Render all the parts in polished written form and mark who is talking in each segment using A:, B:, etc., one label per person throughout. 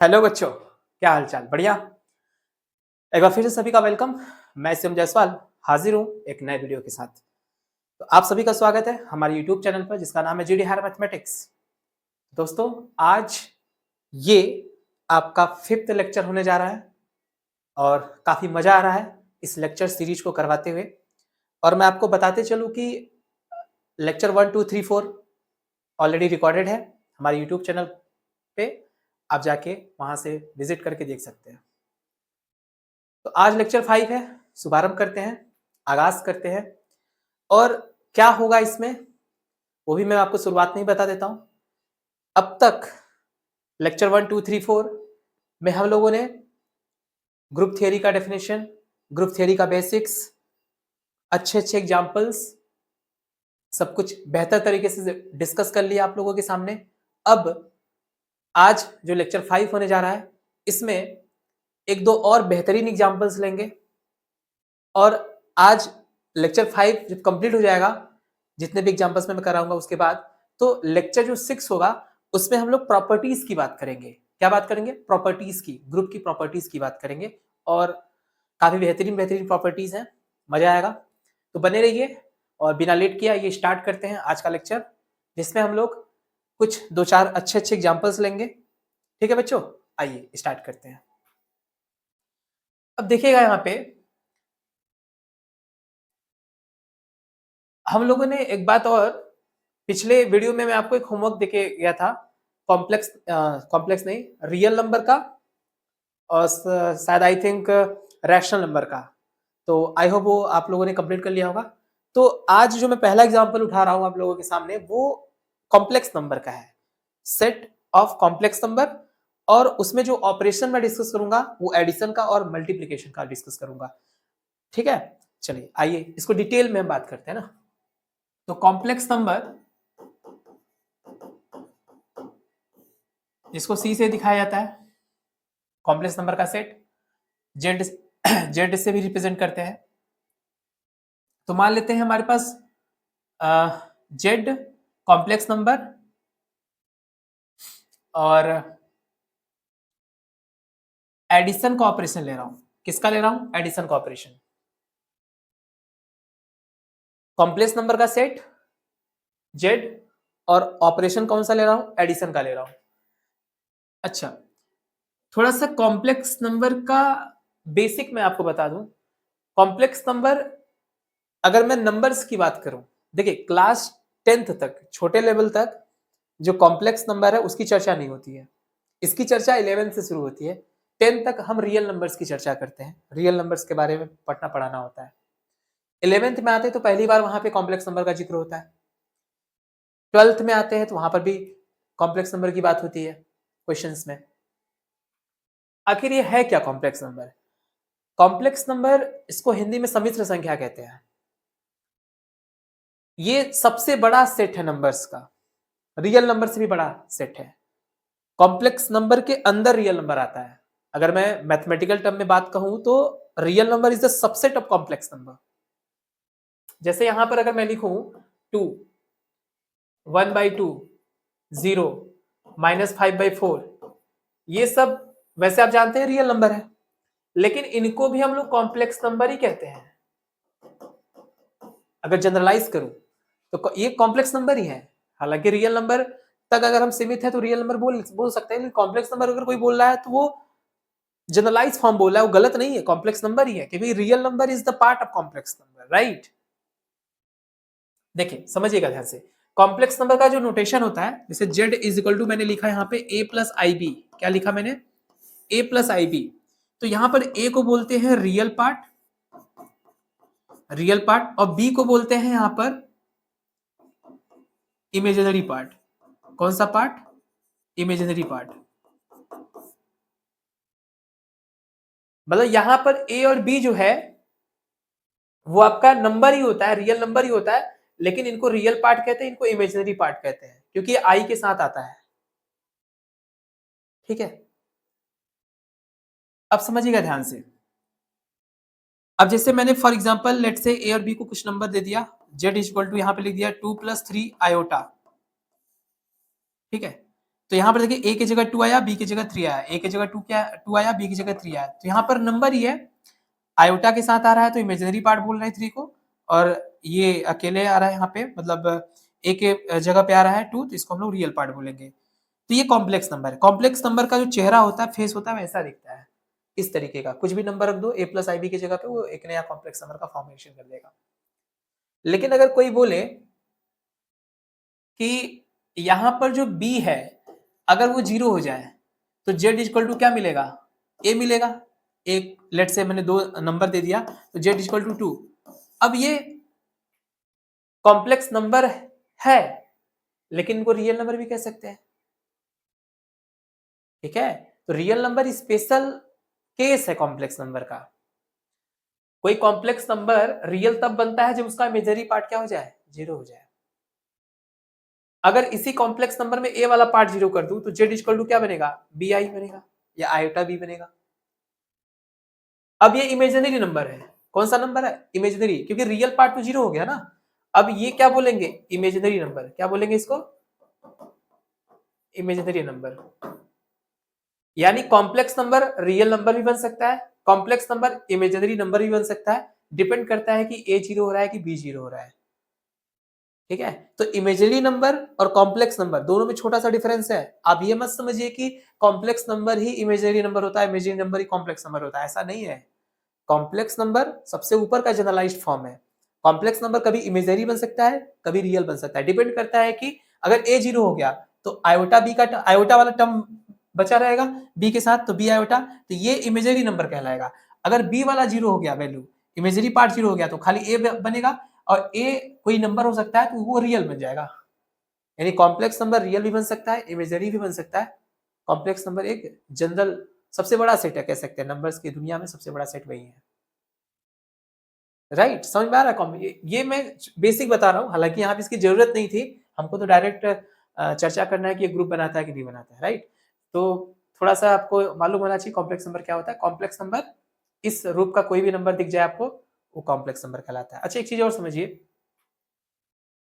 A: Hello बच्चों, क्या हाल चाल? बढ़िया। एक बार फिर से सभी का वेलकम। मैं शिवम जायसवाल हाजिर हूँ एक नए वीडियो के साथ। तो आप सभी का स्वागत है हमारे यूट्यूब चैनल पर जिसका नाम है जीडी हायर मैथमेटिक्स। दोस्तों, आज ये आपका 5th लेक्चर होने जा रहा है और काफ़ी मज़ा आ रहा है इस लेक्चर सीरीज को करवाते हुए। और मैं आपको बताते चलूँ कि लेक्चर 1, 2, 3, 4 ऑलरेडी रिकॉर्डेड है हमारे यूट्यूब चैनल पे। आप जाके वहाँ से विजिट करके देख सकते हैं। तो आज लेक्चर 5 है, शुभारंभ करते हैं, आगाज करते हैं। और क्या होगा इसमें वो भी मैं आपको शुरुआत में ही बता देता हूं। अब तक लेक्चर 1, 2, 3, 4 में हम लोगों ने ग्रुप थियरी का डेफिनेशन, ग्रुप थियरी का बेसिक्स, अच्छे अच्छे एग्जाम्पल्स, सब कुछ बेहतर तरीके से डिस्कस कर लिया आप लोगों के सामने। अब आज जो लेक्चर 5 होने जा रहा है इसमें एक दो और बेहतरीन एग्जाम्पल्स लेंगे। और आज लेक्चर 5 जब कंप्लीट हो जाएगा, जितने भी एग्जाम्पल्स में मैं कराऊंगा उसके बाद, तो लेक्चर जो 6 होगा उसमें हम लोग प्रॉपर्टीज की बात करेंगे। क्या बात करेंगे? प्रॉपर्टीज की, ग्रुप की प्रॉपर्टीज की बात करेंगे। और काफी बेहतरीन बेहतरीन प्रॉपर्टीज हैं, मजा आएगा। तो बने रहिए और बिना लेट किया ये स्टार्ट करते हैं आज का लेक्चर, जिसमें हम लोग कुछ दो चार अच्छे अच्छे एग्जाम्पल्स लेंगे। ठीक है बच्चों, आइए स्टार्ट करते हैं। अब देखिएगा यहाँ पे हम लोगों ने एक बात और, पिछले वीडियो में मैं आपको एक होमवर्क देके गया था, कॉम्प्लेक्स नहीं, रियल नंबर का और शायद आई थिंक रैशनल नंबर का। तो आई होप वो आप लोगों ने कंप्लीट कर लिया होगा। तो आज जो मैं पहला एग्जांपल उठा रहा हूं आप लोगों के सामने वो कॉम्प्लेक्स नंबर का है, सेट ऑफ कॉम्प्लेक्स नंबर। और उसमें जो ऑपरेशन मैं डिस्कस करूंगा वो एडिशन का और मल्टीप्लीकेशन का डिस्कस करूंगा। ठीक है, चलिए आइए इसको डिटेल में हम बात करते हैं ना। तो कॉम्प्लेक्स नंबर जिसको सी से दिखाया जाता है, कॉम्प्लेक्स नंबर का सेट, जेड जेड से भी रिप्रेजेंट करते हैं। तो मान लेते हैं हमारे पास जेड कॉम्प्लेक्स नंबर और एडिशन का ऑपरेशन ले रहा हूं। किसका ले रहा हूं? एडिशन का ऑपरेशन। कॉम्प्लेक्स नंबर का सेट जेड और ऑपरेशन कौन सा ले रहा हूं? एडिशन का ले रहा हूं। अच्छा, थोड़ा सा कॉम्प्लेक्स नंबर का बेसिक मैं आपको बता दूं। कॉम्प्लेक्स नंबर, अगर मैं नंबर्स की बात करूं, देखिए क्लास 10th तक, छोटे लेवल तक जो कॉम्प्लेक्स नंबर है उसकी चर्चा नहीं होती है। इसकी चर्चा 11th से शुरू होती है। 10th तक हम रियल नंबर्स की चर्चा करते हैं, रियल नंबर्स के बारे में पढ़ना पढ़ाना होता है। 11th में आते हैं तो पहली बार वहां पे कॉम्प्लेक्स नंबर का जिक्र होता है। 12th में आते हैं तो वहां पर भी कॉम्प्लेक्स नंबर की बात होती है क्वेश्चंस में। आखिर ये है क्या कॉम्प्लेक्स नंबर? कॉम्प्लेक्स नंबर, इसको हिंदी में सम्मिश्र संख्या कहते हैं। ये सबसे बड़ा सेट है नंबर्स का, रियल नंबर से भी बड़ा सेट है। कॉम्प्लेक्स नंबर के अंदर रियल नंबर आता है। अगर मैं मैथमेटिकल टर्म में बात कहूं तो real number is the subset of complex number. जैसे यहां पर अगर मैं लिखूं 2, 1/2, 0, -5/4, ये सब वैसे आप जानते हैं रियल नंबर है, लेकिन इनको भी हम लोग कॉम्प्लेक्स नंबर ही कहते हैं। अगर जनरलाइज करूं तो ये कॉम्प्लेक्स नंबर ही है। हालांकि रियल नंबर तक अगर हम सीमित है तो रियल नंबर बोल सकते हैं, लेकिन कॉम्प्लेक्स नंबर अगर कोई बोल रहा है तो वो जनरलाइज फॉर्म बोल रहा है, वो गलत नहीं है, कॉम्प्लेक्स नंबर ही है, क्योंकि real number is the part of complex number, right. देखिए समझिएगा ध्यान से, कॉम्प्लेक्स नंबर का जो नोटेशन होता है, जैसे z इज इक्वल टू, मैंने लिखा यहाँ पे a प्लस आई बी। क्या लिखा मैंने? a plus i b. तो यहां पर a को बोलते हैं रियल पार्ट, रियल पार्ट, और b को बोलते हैं यहां पर इमेजिनरी पार्ट। कौन सा पार्ट? Imaginary part. मतलब यहां पर a और b जो है वो आपका नंबर ही होता है, रियल नंबर ही होता है, लेकिन इनको रियल पार्ट कहते हैं, इनको इमेजिनरी पार्ट कहते हैं, क्योंकि ये i के साथ आता है। ठीक है, अब समझिएगा ध्यान से। अब जैसे मैंने फॉर एग्जांपल लेट से a और b को कुछ नंबर दे दिया, z इक्वल टू यहां पे लिख दिया 2 + 3 आयोटा। ठीक है, तो यहाँ पर देखिए a की जगह 2 आया, b की जगह 3 आया, a की जगह 2 आया, b की जगह 3 आया, तो यहाँ पर नंबर ही है, आयोटा के साथ आ रहा है तो इमेजिनरी पार्ट बोल रहे हैं 3 को, और ये अकेले आ रहा है यहाँ पे, मतलब a के जगह पे आ रहा है 2, तो इसको हम लोग रियल पार्ट बोलेंगे। तो ये कॉम्प्लेक्स नंबर है। कॉम्प्लेक्स नंबर का जो चेहरा होता है, फेस होता है, वैसा दिखता है, इस तरीके का। कुछ भी नंबर रख दो a प्लस आई बी की जगह पे, वो एक नया कॉम्प्लेक्स नंबर का फॉर्मेशन कर देगा। लेकिन अगर कोई बोले कि यहाँ पर जो b है अगर वो 0 हो जाए तो z इक्वल टू क्या मिलेगा, a मिलेगा। एक लेट से मैंने 2 नंबर दे दिया तो z इक्वल टू 2। अब ये कॉम्प्लेक्स नंबर है लेकिन इनको रियल नंबर भी कह सकते हैं, ठीक है। तो रियल नंबर स्पेशल केस है कॉम्प्लेक्स नंबर का। कोई कॉम्प्लेक्स नंबर रियल तब बनता है जब उसका इमेजिनरी पार्ट क्या हो जाए, 0 हो जाए। अगर इसी कॉम्प्लेक्स नंबर में a वाला पार्ट 0 कर दूं तो z इक्वल टू क्या बनेगा, bi बनेगा या आयोटा b बनेगा। अब ये इमेजिनरी नंबर है। कौन सा नंबर है, इमेजिनरी, क्योंकि रियल पार्ट तो 0 हो गया ना। अब ये क्या बोलेंगे, इमेजिनरी नंबर। क्या बोलेंगे इसको, इमेजिनरी नंबर। यानी कॉम्प्लेक्स नंबर रियल नंबर भी बन सकता है, कॉम्प्लेक्स नंबर इमेजिनरी नंबर भी बन सकता है, डिपेंड करता है कि a 0 हो रहा है कि b 0 हो रहा है, ठीक है। तो इमेजिनरी नंबर और कॉम्प्लेक्स नंबर दोनों में छोटा सा डिफरेंस है। आप ये मत समझिए कि कॉम्प्लेक्स नंबर ही इमेजिनरी नंबर होता है, इमेजिनरी नंबर ही कॉम्प्लेक्स नंबर होता है, ऐसा नहीं है। कॉम्प्लेक्स नंबर सबसे ऊपर का जनरलाइज्ड फॉर्म है। कॉम्प्लेक्स नंबर कभी इमेजिनरी बन सकता है, कभी रियल बन सकता है, डिपेंड करता है कि अगर a 0 हो गया तो आयोटा b का आयोटा वाला टर्म बचा रहेगा b के साथ, तो b आयोटा, तो ये इमेजिनरी नंबर कहलाएगा। अगर b वाला 0 हो गया, वैल्यू इमेजिनरी पार्ट 0 हो गया, तो खाली a बनेगा, और a कोई नंबर हो सकता है तो वो रियल बन जाएगा। यानी कॉम्प्लेक्स नंबर रियल भी बन सकता है, इमेजिनरी भी बन सकता है। कॉम्प्लेक्स नंबर एक जनरल सबसे बड़ा सेट है, कह सकते हैं नंबर्स की दुनिया में सबसे बड़ा सेट वही है। राइट, समझ में आ रहा है। ये मैं बेसिक बता रहा हूँ, हालांकि यहाँ पे इसकी जरूरत नहीं थी, हमको तो डायरेक्ट चर्चा करना है कि ये ग्रुप बनाता है कि नहीं बनाता है, राइट। तो थोड़ा सा आपको मालूम होना चाहिए कॉम्प्लेक्स नंबर क्या होता है। कॉम्प्लेक्स नंबर इस रूप का कोई भी नंबर दिख जाए आपको, वो कॉम्प्लेक्स नंबर कहलाता है। अच्छा, एक चीज और समझिए,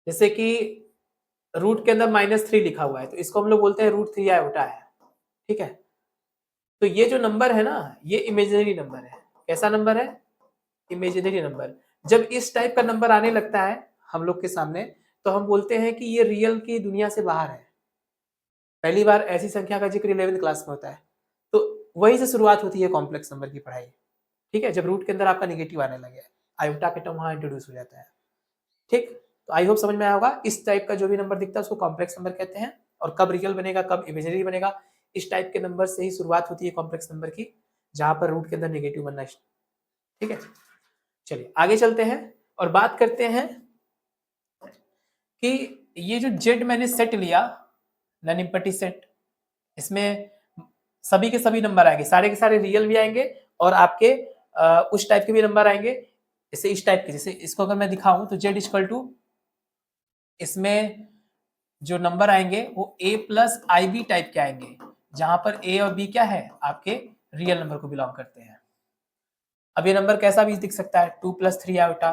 A: जैसे कि रूट के अंदर -3 लिखा हुआ है, तो इसको हम लोग बोलते हैं √3 आयोटा है, ठीक है। तो ये जो नंबर है ना, ये इमेजिनरी नंबर है। कैसा नंबर है, इमेजिनरी नंबर। जब इस टाइप का नंबर आने लगता है हम लोग के सामने, तो हम बोलते हैं कि ये रियल की दुनिया से बाहर है। पहली बार ऐसी संख्या का जिक्र 11वीं क्लास में होता है, तो वहीं से शुरुआत होती है कॉम्प्लेक्स नंबर की पढ़ाई, ठीक है। जब रूट के अंदर आपका नेगेटिव आने लगे, आयोटा के टर्म वहां इंट्रोड्यूस हो जाता है, ठीक। तो आई होप समझ में आया होगा। इस टाइप का जो भी नंबर दिखता है उसको कॉम्प्लेक्स नंबर कहते हैं, और कब रियल बनेगा, कब इमेजिनरी बनेगा, इस टाइप के नंबर से ही शुरुआत होती है कॉम्प्लेक्स नंबर की, जहां पर रूट के अंदर नेगेटिव बनना, ठीक है। चलिए आगे चलते हैं और बात करते हैं कि ये जो जेड मैंने सेट लिया, ननिम्पटी सेट, इसमें सभी के सभी नंबर आएंगे, सारे के सारे रियल भी आएंगे और आपके उस टाइप के भी नंबर आएंगे, जैसे इस टाइप के। जैसे इसको अगर मैं दिखाऊं तो जेड इक्वल टू, इसमें जो नंबर आएंगे वो a plus i b type के आएंगे, जहां पर a और b क्या है, आपके रियल नंबर को बिलोंग करते हैं। अब ये नंबर कैसा भी दिख सकता है, 2 + 3 आयोटा,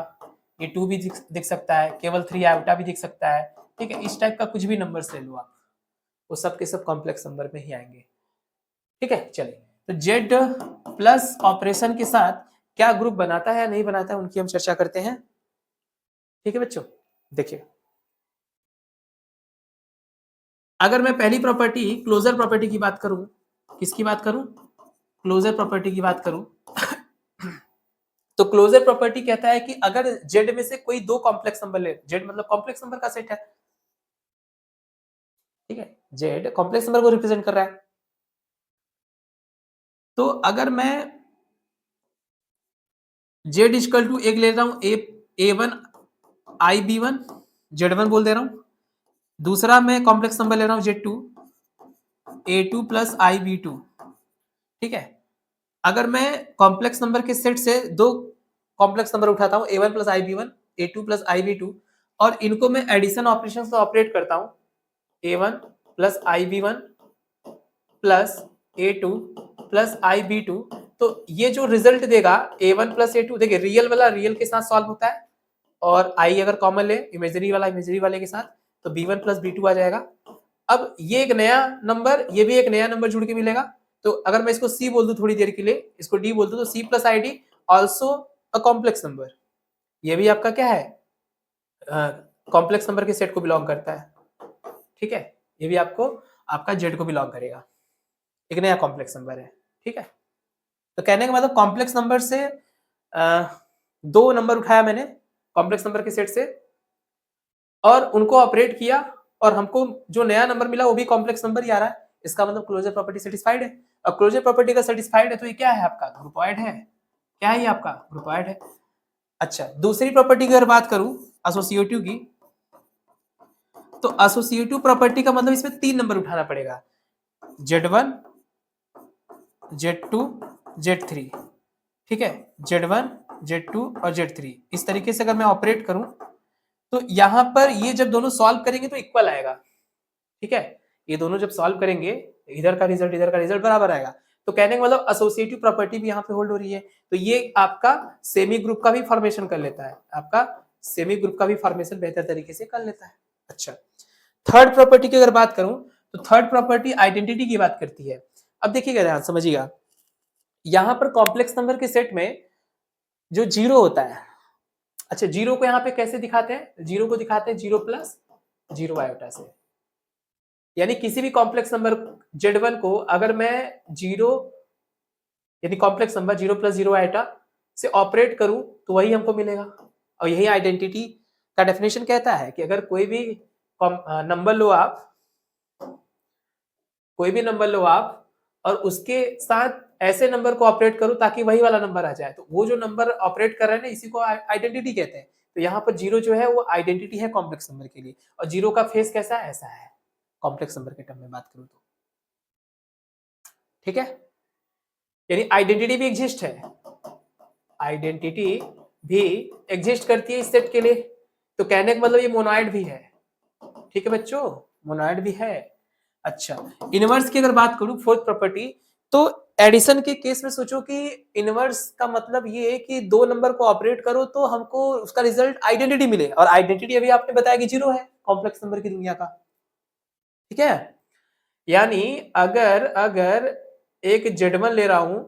A: ये 2 भी दिख सकता है, केवल 3 आयोटा भी दिख सकता है, ठीक है। इस टाइप का कुछ भी नंबर ले लो आप, वो सब के सब कॉम्प्लेक्स नंबर में ही आएंगे, ठीक है। चलिए, तो जेड प्लस ऑपरेशन के साथ क्या ग्रुप बनाता है या नहीं बनाता है, उनकी हम चर्चा करते हैं, ठीक है बच्चों। देखिए, अगर मैं पहली प्रॉपर्टी क्लोजर प्रॉपर्टी की बात करूं, किसकी बात करूं, क्लोजर प्रॉपर्टी की बात करूं, तो क्लोजर प्रॉपर्टी कहता है कि अगर जेड में से कोई दो कॉम्प्लेक्स नंबर ले, जेड मतलब कॉम्प्लेक्स नंबर का सेट है, ठीक है, जेड कॉम्प्लेक्स नंबर को रिप्रेजेंट कर रहा है। तो अगर मैं जेड इक्वल टू एक ले रहा हूं, a1 ib1, z1 बोल दे रहा हूं, दूसरा मैं कॉम्प्लेक्स नंबर ले रहा हूं z2, a2 प्लस ib2, ठीक है। अगर मैं कॉम्प्लेक्स नंबर के सेट से दो कॉम्प्लेक्स नंबर उठाता हूं, a1 plus ib1, a2 plus ib2, और इनको मैं एडिशन ऑपरेशन से ऑपरेट करता हूं, a1 plus ib1 plus a2 plus ib2, तो ये जो रिजल्ट देगा a1 प्लस a2, देखिए रियल वाला रियल के साथ सॉल्व होता है, और i अगर कॉमन ले, इमेजिनरी वाला इमेजिनरी वाले के साथ, तो b1 प्लस b2 आ जाएगा, अब ये एक नया नंबर, ये भी एक नया नंबर जुड़ के मिलेगा। तो अगर मैं इसको सी बोल दूं थोड़ी देर के लिए, इसको डी बोल दूं, तो c plus i d also a complex number. ये भी आपका क्या है, कॉम्प्लेक्स नंबर के सेट को बिलोंग करता है। ठीक है, ये भी आपको आपका जेड को बिलोंग करेगा, एक नया कॉम्प्लेक्स नंबर है। ठीक है, तो कहने का मतलब कॉम्प्लेक्स नंबर से दो नंबर उठाया मैंने कॉम्प्लेक्स नंबर के सेट से और उनको ऑपरेट किया और हमको जो नया नंबर मिला वो भी कॉम्प्लेक्स नंबर ही आ रहा है। इसका मतलब क्लोजर प्रॉपर्टी सेटिस्फाइड है। और क्लोजर प्रॉपर्टी का सेटिस्फाइड है तो ये क्या है, आपका ग्रुपॉइड है। क्या है ये आपका ग्रुपॉइड है। अच्छा, दूसरी प्रॉपर्टी की अगर बात करूं एसोसिएटिव की, तो एसोसिएटिव प्रॉपर्टी का मतलब इसमें तीन नंबर उठाना पड़ेगा, Z1, Z2, Z3। ठीक है, Z1, Z2 और Z3। इस तरीके से अगर मैं ऑपरेट करूं तो यहां पर ये जब दोनों सॉल्व करेंगे तो इक्वल आएगा। ठीक है, ये दोनों जब सॉल्व करेंगे इधर का रिजल्ट बराबर आएगा। तो कहने का मतलब एसोसिएटिव प्रॉपर्टी भी यहाँ पे होल्ड हो रही है। तो ये आपका सेमी ग्रुप का भी फॉर्मेशन कर लेता है, आपका सेमी ग्रुप का भी फॉर्मेशन बेहतर तरीके से कर लेता है। अच्छा, थर्ड प्रॉपर्टी की अगर बात करूं तो थर्ड प्रॉपर्टी आइडेंटिटी की बात करती है। अब देखिएगा ध्यान समझिएगा, यहां पर कॉम्प्लेक्स नंबर के सेट में जो जीरो होता है, अच्छा जीरो को यहाँ पे कैसे दिखाते हैं, जीरो को दिखाते हैं जीरो प्लस जीरो आयोटा से। यानी किसी भी कॉम्प्लेक्स नंबर Z1 को अगर मैं जीरो यानी complex number zero plus zero iota से ऑपरेट करूं तो वही हमको मिलेगा। और यही आइडेंटिटी का डेफिनेशन कहता है कि अगर कोई भी नंबर लो आप, कोई भी नंबर लो आप और उसके साथ ऐसे नंबर को ऑपरेट करो ताकि वही वाला नंबर आ जाए, तो वो जो नंबर ऑपरेट कर रहे हैं ना इसी को आइडेंटिटी कहते हैं। तो यहाँ पर जीरो जो है वो आइडेंटिटी है कॉम्प्लेक्स नंबर के लिए। और जीरो का फेस कैसा है, ऐसा है कॉम्प्लेक्स नंबर के टर्म में बात करूं तो। ठीक है, यानी आइडेंटिटी भी एग्जिस्ट है, आइडेंटिटी भी एग्जिस्ट करती है इस सेट के लिए। तो कहने का मतलब ये मोनोइड भी है। ठीक है बच्चों, मोनोइड भी है। अच्छा, इनवर्स की अगर बात करूं फोर्थ प्रॉपर्टी, तो एडिशन के केस में सोचो कि इनवर्स का मतलब ये है कि दो नंबर को ऑपरेट करो तो हमको उसका रिजल्ट आइडेंटिटी मिले, और आइडेंटिटी अभी आपने बताया कि जीरो है कॉम्प्लेक्स नंबर की दुनिया का। ठीक है, यानी अगर अगर एक Z1 ले रहा हूं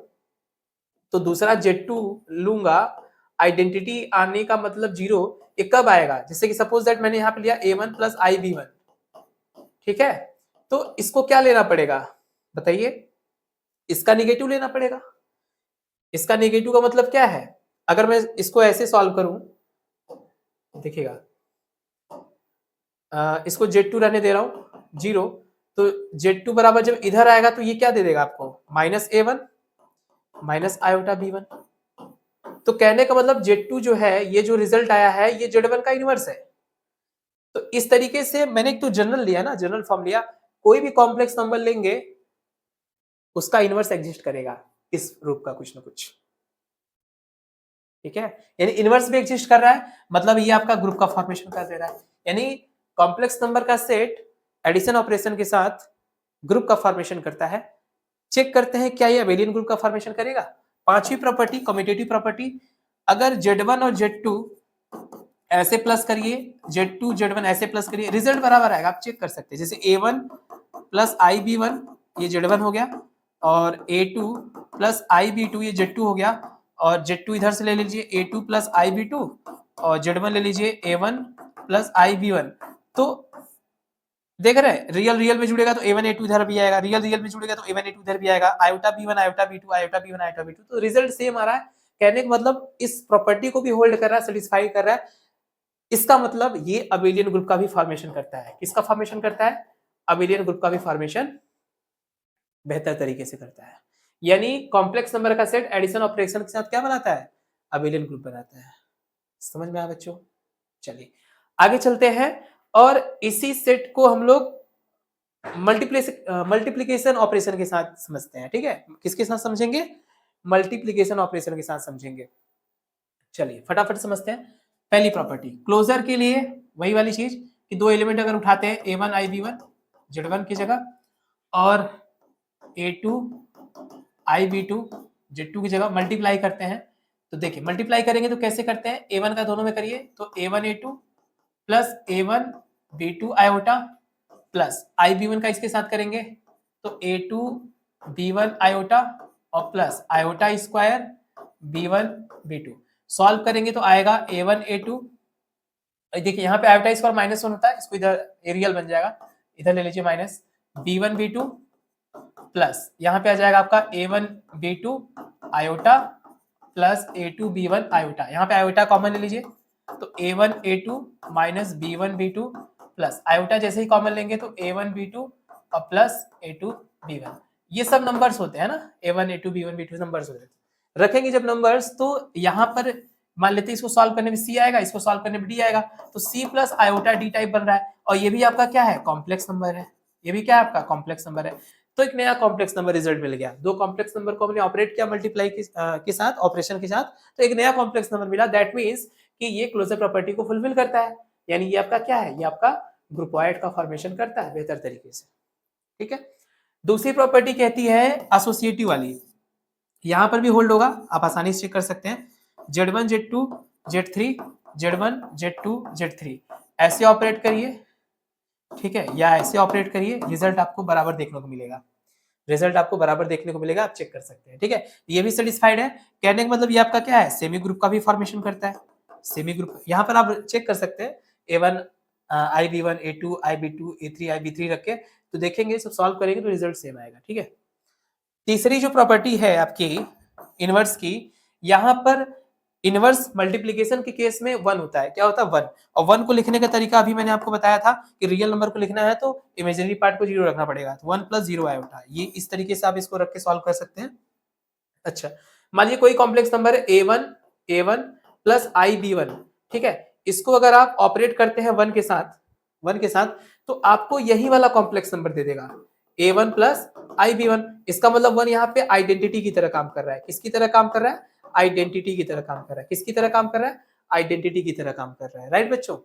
A: तो दूसरा Z2 लूंगा, आइडेंटिटी आने का मतलब जीरो। ये कब आएगा, जैसे कि सपोज दैट मैंने यहां पे लिया A1 प्लस IB1। ठीक है, तो इसको क्या लेना पड़ेगा बताइए, इसका निगेटिव लेना पड़ेगा। इसका निगेटिव का मतलब क्या है, अगर मैं इसको ऐसे सॉल्व करूं, देखिएगा इसको Z2 रहने दे रहा हूं जीरो, तो Z2 बराबर जब इधर आएगा तो ये क्या दे देगा आपको, -A1 माइनस आयोटा B1। तो कहने का मतलब Z2 जो है, ये जो रिजल्ट आया है ये Z1 का इनवर्स है। तो इस तरीके से मैंने एक तो जनरल लिया ना, जनरल फॉर्म लिया, कोई भी कॉम्प्लेक्स नंबर लेंगे उसका इनवर्स एग्जिस्ट करेगा इस रूप का कुछ ना कुछ। ठीक है, यानी इनवर्स भी एग्जिस्ट कर रहा है, मतलब ये आपका ग्रुप का फॉर्मेशन कर दे रहा है। यानी कॉम्प्लेक्स नंबर का सेट एडिशन ऑपरेशन के साथ ग्रुप का फॉर्मेशन करता है। चेक करते हैं क्या ये अबेलियन ग्रुप का फॉर्मेशन करेगा। पांचवी प्रॉपर्टी कम्यूटेटिव प्रॉपर्टी, अगर Z1 और Z2 ऐसे प्लस करिए, Z2 Z1 ऐसे प्लस करिए, रिजल्ट बराबर आएगा, आप चेक कर सकते हैं। जैसे A1 प्लस IB1 ये Z1 हो गया, और A2 प्लस IB2 ये Z2 हो गया, और Z2 इधर से ले लीजिए A2 प्लस IB2, और Z1 ले लीजिए A1 प्लस IB1। तो देख रहे हैं, रियल रियल में जुड़ेगा तो A1 A2 इधर भी आएगा, रियल रियल में जुड़ेगा तो A1 A2 इधर भी आएगा, iota B1 iota B2 iota B1 iota B2, तो रिजल्ट सेम आ रहा है। कहने का मतलब इस प्रॉपर्टी को भी होल्ड कर रहा है, सेटिस्फाई कर रहा है। इसका मतलब ये अबेलियन ग्रुप का भी फॉर्मेशन करता है। किसका फॉर्मेशन करता है, अबेलियन ग्रुप का भी फॉर्मेशन बेहतर तरीके से करता है। यानी कॉम्प्लेक्स नंबर का सेट एडिशन ऑपरेशन के साथ क्या बनाता है, अबेलियन ग्रुप बनाता है। समझ में आया बच्चों, चलिए आगे चलते हैं और इसी सेट को हम लोग मल्टीप्लीकेशन ऑपरेशन के साथ समझते हैं। ठीक है, किसके साथ समझेंगे, मल्टीप्लीकेशन ऑपरेशन के साथ समझेंगे। चलिए फटाफट समझते हैं। पहली प्रॉपर्टी क्लोजर के लिए वही वाली चीज कि दो एलिमेंट अगर उठाते हैं A1 IB1 Z1 की जगह और A2 IB2 Z2 की जगह मल्टीप्लाई करते हैं, तो देखिए मल्टीप्लाई करेंगे तो कैसे करते हैं, A1 का दोनों में करिए तो A1 A2 plus A1 B2 iota plus IB1 का इसके साथ करेंगे तो A2 B1 आयोटा और plus iota square B1 B2। Solve करेंगे तो आएगा A1 A2, देखिए यहाँ पे आयोटा स्क्वायर -1 होता है, इसको इधर एरियल बन जाएगा, इधर ले लीजिए माइनस B1 B2 प्लस यहाँ पे आ जाएगा आपका A1 B2 iota plus A2 B1 iota, यहाँ पे आयोटा कॉमन ले लीजिए तो A1 A2 minus B1 B2 plus iota जैसे ही कॉमन लेंगे तो A1 B2 और प्लस A2 B1। ये सब नंबर्स होते हैं ना, A1 A2 B1 B2 numbers होते हैं। रखेंगे जब नंबर्स तो यहाँ पर मान लेते हैं इसको सॉल्व करने में C आएगा, इसको सॉल्व करने में D आएगा, तो C plus iota D type बन रहा है और ये भी आपका क्या है, कॉम्प्लेक्स नंबर है, ये भी क्या है आपका कॉम्प्लेक्स नंबर है। तो एक नया कॉम्प्लेक्स नंबर रिजल्ट मिल गया, दो कॉम्प्लेक्स नंबर को हमने ऑपरेट किया मल्टीप्लाई के साथ, ऑपरेशन के साथ, तो एक नया कॉम्प्लेक्स नंबर मिला। दैट मींस कि ये क्लोजर प्रॉपर्टी को फुलफिल करता है, यानी ये आपका क्या है, ये आपका ग्रुपॉइड का फॉर्मेशन करता है बेहतर तरीके से। ठीक है, दूसरी प्रॉपर्टी कहती है एसोसिएटिव वाली, यहां पर भी होल्ड होगा, आप आसानी से चेक कर सकते हैं। Z1 Z2 Z3 Z1 Z2 Z3 ऐसे ऑपरेट करिए, ठीक है, या ऐसे ऑपरेट करिए, रिजल्ट आपको बराबर देखने को मिलेगा, रिजल्ट आपको बराबर देखने को मिलेगा, आप चेक कर सकते हैं। ठीक है, ये भी सेटिस्फाइड है, कहने का मतलब ये आपका क्या है, सेमी ग्रुप का भी फॉर्मेशन करता है, सेमी ग्रुप। यहाँ पर आप चेक कर सकते हैं A1 IB1 A2 IB2 A3 IB3 रख के, तो देखेंगे सब सॉल्व करेंगे तो रिजल्ट सेम आएगा। ठीक है, तीसरी जो प्रॉपर्टी है आपकी इनवर्स की, यहाँ पर इनवर्स मल्टीप्लिकेशन के केस में 1 होता है, क्या होता है 1, और 1 को लिखने का तरीका अभी मैंने आपको बताया था कि रियल नंबर को लिखना है तो इमेजिनरी पार्ट को 0 रखना पड़ेगा, तो 1 + 0 आयोटा, ये इस तरीके से आप इसको रख के सॉल्व कर सकते हैं। अच्छा, मान लीजिए कोई कॉम्प्लेक्स नंबर है A1 प्लस IB1, ठीक है, इसको अगर आप ऑपरेट करते हैं 1 के साथ तो आपको यही वाला कॉम्प्लेक्स नंबर दे देगा A1 प्लस IB1। इसका मतलब 1 यहाँ पे आइडेंटिटी की तरह काम कर रहा है, किसकी तरह काम कर रहा है, आइडेंटिटी की तरह काम कर रहा है, किसकी तरह काम कर रहा है, आइडेंटिटी की तरह काम कर रहा है। राइट बच्चों,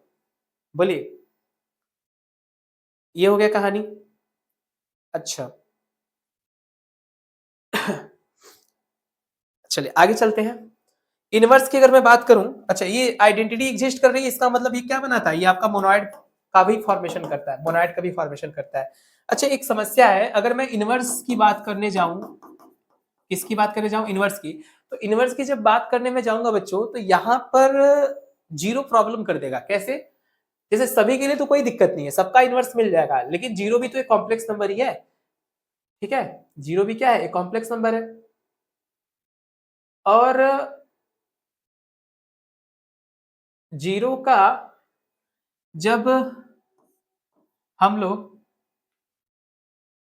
A: बोलिए, ये हो गया कहानी। अच्छा चलिए आगे चलते हैं। इनवर्स की अगर मैं बात करूं, अच्छा ये आइडेंटिटी एग्जिस्ट कर रही है, इसका मतलब ये क्या बनाता है, ये आपका मोनोइड का भी फॉर्मेशन करता है, मोनोइड का भी फॉर्मेशन करता है। अच्छा एक समस्या है, अगर मैं इनवर्स की बात करने जाऊं, किसकी बात करने जाऊं, इनवर्स की, तो इनवर्स की जब बात करने में जाऊंगा बच्चों तो यहां पर 0 प्रॉब्लम कर देगा। कैसे, जैसे सभी के लिए तो कोई दिक्कत नहीं है, सबका इनवर्स मिल जाएगा, लेकिन 0 भी तो एक कॉम्प्लेक्स नंबर ही है। ठीक है, 0 भी क्या है, एक कॉम्प्लेक्स नंबर है, और 0 का जब हम लोग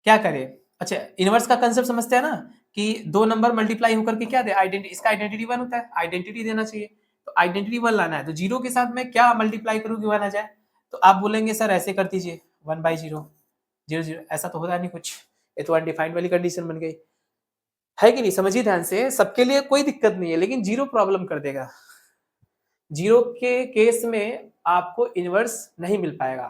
A: क्या करें, अच्छा इनवर्स का कंसेप्ट समझते हैं ना कि दो नंबर मल्टीप्लाई होकर के क्या दे, आइडेंटिटी, इसका आइडेंटिटी 1 होता है, आइडेंटिटी देना चाहिए, तो आइडेंटिटी 1 लाना है, तो 0 के साथ मैं क्या मल्टीप्लाई करूं कि 1 आ जाए, तो आप बोलेंगे सर ऐसे कर दीजिए 1/0 0 0, ऐसा तो होता नहीं कुछ, ये तो अनडिफाइंड वाली कंडीशन बन गई है कि नहीं। समझिए ध्यान से, सबके लिए कोई दिक्कत नहीं है, लेकिन 0 प्रॉब्लम कर देगा। 0 के केस में आपको इनवर्स नहीं मिल पाएगा,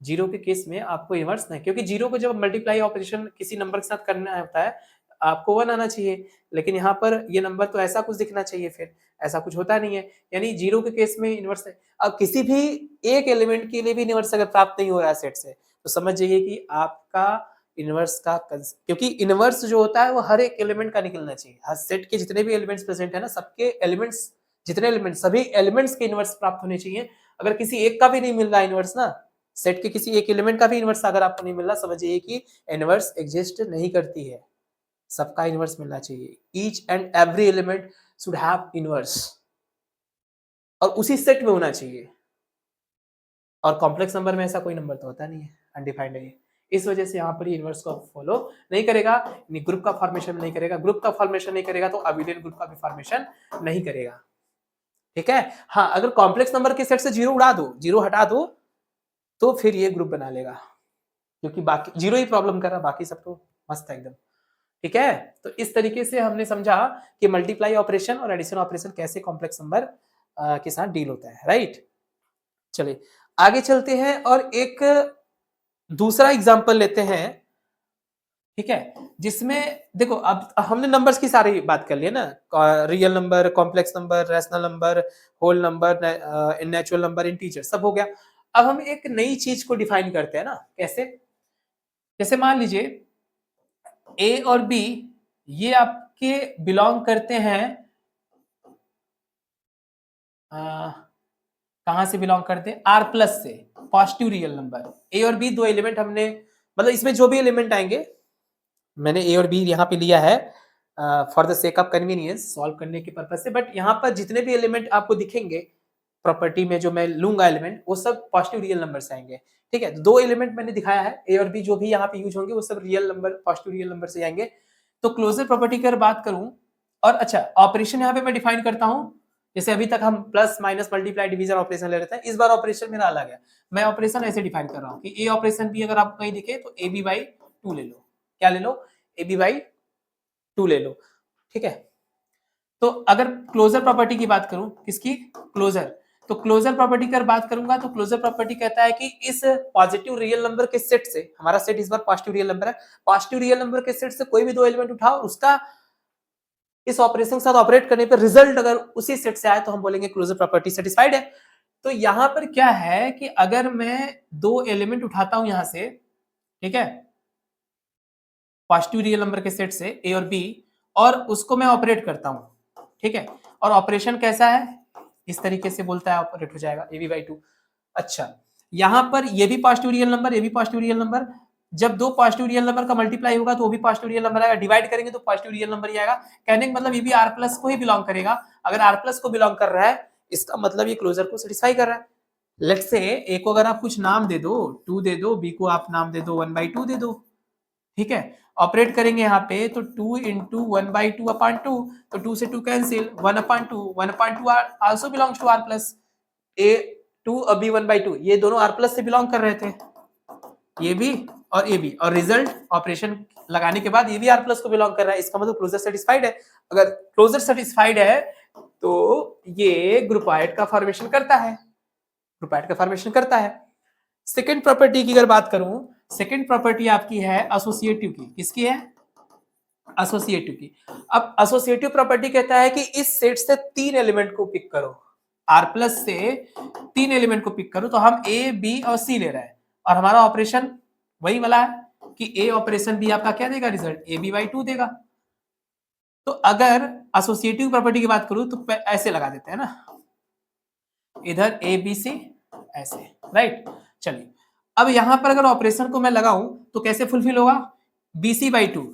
A: 0 के केस में आपको इनवर्स नहीं, क्योंकि 0 को जब मल्टीप्लाई ऑपरेशन किसी नंबर के साथ करना होता है आपको 1 आना चाहिए, लेकिन यहाँ पर ये नंबर तो ऐसा कुछ दिखना चाहिए, फिर ऐसा कुछ होता नहीं है, यानी 0 के केस में इनवर्स है। अब किसी भी एक एलिमेंट के लिए भी इनवर्स अगर प्राप्त नहीं हो रहा है सेट से, तो समझ जाइए कि आपका इनवर्स का क्योंकि इनवर्स जो होता है वो हर एक एलिमेंट का निकलना चाहिए, हर सेट के जितने भी एलिमेंट्स प्रेजेंट है ना, सबके एलिमेंट्स, जितने एलिमेंट्स, सभी एलिमेंट्स के इनवर्स प्राप्त होने चाहिए। अगर किसी एक का भी नहीं मिल रहा इनवर्स ना, सेट के किसी एक एलिमेंट का भी इनवर्स अगर आपको नहीं मिल रहा, समझिए कि इनवर्स एग्जिस्ट नहीं करती है, सबका इनवर्स मिलना चाहिए। Each and every element should have inverse, और उसी सेट में होना चाहिए, और कॉम्प्लेक्स नंबर में ऐसा कोई नंबर तो होता नहीं है, अनडिफाइंड है, इस वजह से यहाँ पर इनवर्स को फॉलो नहीं करेगा, ग्रुप का फॉर्मेशन नहीं करेगा, ग्रुप का फॉर्मेशन नहीं करेगा तो अबिलियन ग्रुप का भी फॉर्मेशन नहीं करेगा। ठीक है, हाँ अगर कॉम्प्लेक्स नंबर के सेट से 0 उड़ा दो, 0 हटा दो, तो फिर ये ग्रुप बना लेगा, क्योंकि बाकी 0 ही प्रॉब्लम कर रहा, बाकी सब तो मस्त है एकदम। ठीक है, तो इस तरीके से हमने समझा कि मल्टीप्लाई ऑपरेशन और एडिशन ऑपरेशन कैसे कॉम्प्लेक्स नंबर के साथ डील होता है। राइट, चलिए आगे चलते हैं और एक दूसरा एग्जांपल लेते हैं। ठीक है, जिसमें देखो अब हमने नंबर्स की सारी बात कर ली है ना, real number, complex number, rational number, whole number, natural number, integer, सब हो गया। अब हम एक नई चीज को डिफाइन करते हैं ना, कैसे? जैसे मान लीजिए ए और बी ये आपके बिलोंग करते हैं, कहां से बिलोंग करते हैं? आर प्लस से, पॉजिटिव रियल नंबर। ए और बी दो एलिमेंट हमने, मतलब इसमें जो भी एलिमेंट आएंगे, मैंने ए और बी यहाँ पे लिया है for the sake of convenience solve करने के पर्पज से, बट यहाँ पर जितने भी एलिमेंट आपको दिखेंगे प्रॉपर्टी में जो मैं लूंगा एलिमेंट, वो सब पॉजिटिव रियल नंबर से आएंगे। ठीक है, दो एलिमेंट मैंने दिखाया है, ए और बी जो भी यहाँ पे यूज होंगे वो सब real number, positive real number से आएंगे। तो क्लोजर प्रॉपर्टी की अगर बात करूं, और अच्छा ऑपरेशन यहाँ पे मैं डिफाइन करता हूं, जैसे अभी तक हम plus minus multiply division operation ले रहे थे, इस बार ऑपरेशन मेरा अलग है। मैं ऑपरेशन ऐसे डिफाइन कर रहा हूँ कि ए ऑपरेशन भी अगर आपको कहीं दिखे तो ए बी बाई 2 ले लो। क्या ले लो? ए बी बाई 2 ले लो। ठीक है, तो अगर क्लोजर प्रॉपर्टी की बात करूं, किसकी? क्लोजर। तो क्लोजर प्रॉपर्टी की अगर बात करूंगा तो क्लोजर प्रॉपर्टी कहता है कि इस पॉजिटिव रियल नंबर के सेट से, हमारा सेट इस बार पॉजिटिव रियल नंबर है, पॉजिटिव रियल नंबर के सेट से कोई भी दो एलिमेंट उठाओ, उसका इस ऑपरेशन के साथ ऑपरेट करने पर रिजल्ट अगर उसी सेट से आए तो हम बोलेंगे क्लोजर प्रॉपर्टी सेटिस्फाइड है। तो यहां पर क्या है कि अगर मैं दो एलिमेंट उठाता हूं यहां से, ठीक है, पॉजिटिव रियल नंबर के सेट से ए और बी, और उसको मैं ऑपरेट करता हूं, ठीक है, और ऑपरेशन कैसा है? इस तरीके से बोलता है ऑपरेट हो जाएगा ए बी बाई 2। अच्छा, यहां पर ये भी पॉजिटिव रियल नंबर, ये भी पॉजिटिव रियल नंबर, जब दो पॉजिटिव रियल नंबर का मल्टीप्लाई होगा तो वो भी पॉजिटिव रियल नंबर आएगा, डिवाइड करेंगे तो पॉजिटिव रियल नंबर ही आएगा। कहने का मतलब ये भी आर प्लस को ही बिलोंग करेगा। अगर आर प्लस को बिलोंग कर रहा है इसका मतलब ये क्लोजर को सेटिस्फाई कर रहा है। लेट्स से ए को अगर आप कुछ नाम दे दो, 2 दे दो, बी को आप नाम दे दो 1/2 दे दो, ठीक है, ऑपरेट करेंगे यहाँ पे तो 2 इंटू 1/2 अपॉन 2, तो 2 से 2 cancel, 1/2 also belongs to R plus. A 2 और बी 1/2 ये दोनों आर प्लस से बिलोंग कर रहे थे, ये भी और ये भी, और रिजल्ट ऑपरेशन लगाने के बाद ये भी आर प्लस को बिलोंग कर रहा है, इसका मतलब क्लोजर सेटिस्फाइड है। अगर क्लोजर सेटिस्फाइड है तो ये ग्रुपाइड का फॉर्मेशन करता है, ग्रुपाइड का फॉर्मेशन करता है। सेकंड प्रॉपर्टी की अगर बात करूं, सेकंड प्रॉपर्टी आपकी है एसोसिएटिव की। किसकी है? एसोसिएटिव की। अब एसोसिएटिव प्रॉपर्टी कहता है कि इस सेट से 3 एलिमेंट को पिक करो, आर प्लस से 3 एलिमेंट को पिक करो, तो हम ए बी और सी ले रहे हैं, और हमारा ऑपरेशन वही वाला है कि ए ऑपरेशन बी आपका क्या देगा? रिजल्ट ए बी बाई 2 देगा। तो अगर एसोसिएटिव प्रॉपर्टी की बात करूं तो ऐसे लगा देते हैं ना, इधर ए बी सी ऐसे, राइट। चलिए, अब यहां पर अगर ऑपरेशन को मैं लगाऊं तो कैसे फुलफिल होगा? BC बाई 2,